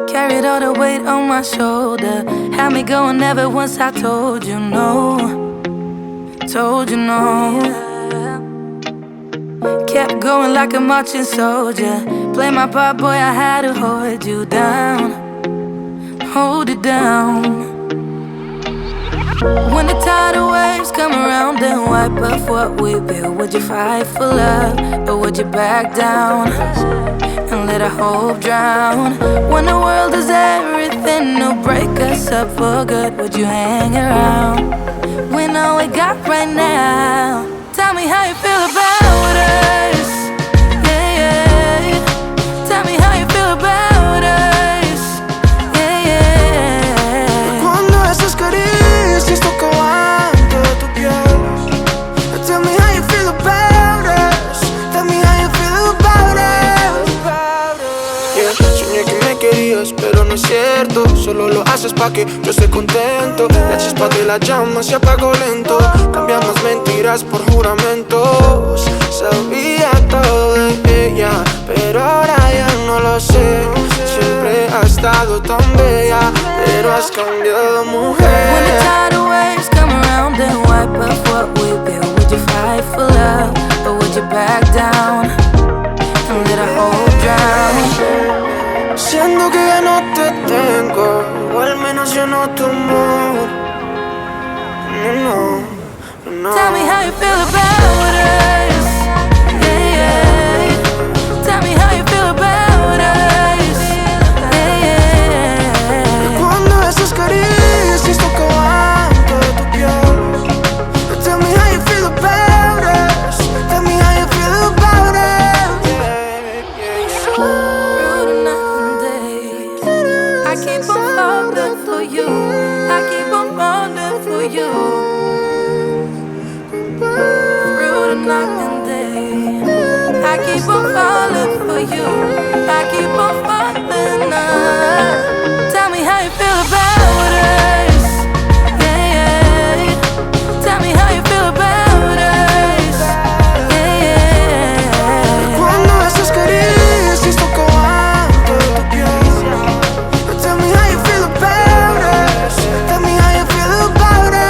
Carried all the weight on my shoulder. Had me going ever once I told you no. Told you no. Kept going like a marching soldier. Play my part, boy, I had to hold you down. Hold it down. When the tidal waves come around and wipe off what we built, would you fight for love, or would you back down and let our hope drown? When the world is everything to break us up for good, would you hang around? When all we got right now, tell me how you feel about us. Yeah, yeah. Tell me how you feel about us. Yeah, yeah. Cuando esas caricias tocaban toda tu piel. Tell me how you feel about us. Tell me how you feel about us. Yeah, soñé que me querías, pero no es cierto. Solo lo haces pa' que yo esté contento. La chispa de la llama se apagó lento. Cambiamos mentiras por juramentos. Sabía todo de ella, pero ahora ya no lo sé. Siempre has estado tan bella, pero has cambiado, mujer. When the tidal waves come around and wipe off what we built, would you fight for love, or would you back down and let our hope drown? Siento que ya no te tengo, o al menos yo no tu amor. No, no, no. Tell me how you feel about us. Yeah, yeah. Tell me how you feel about us. Yeah, yeah. Cuando esas caricias tocaban toda tu piel. Tell me how you feel about us. Tell me how you feel about us. Through the night and day, I keep on falling for you. I keep on falling for you. Through the night and day, I keep on falling for you. I keep on falling. Tell me how you feel about us. Yeah, yeah. Tell me how you feel about us. Yeah, yeah. Cuando esas caricias tocaban toda tu piel. Tell me how you feel about us. Tell me how you feel about us.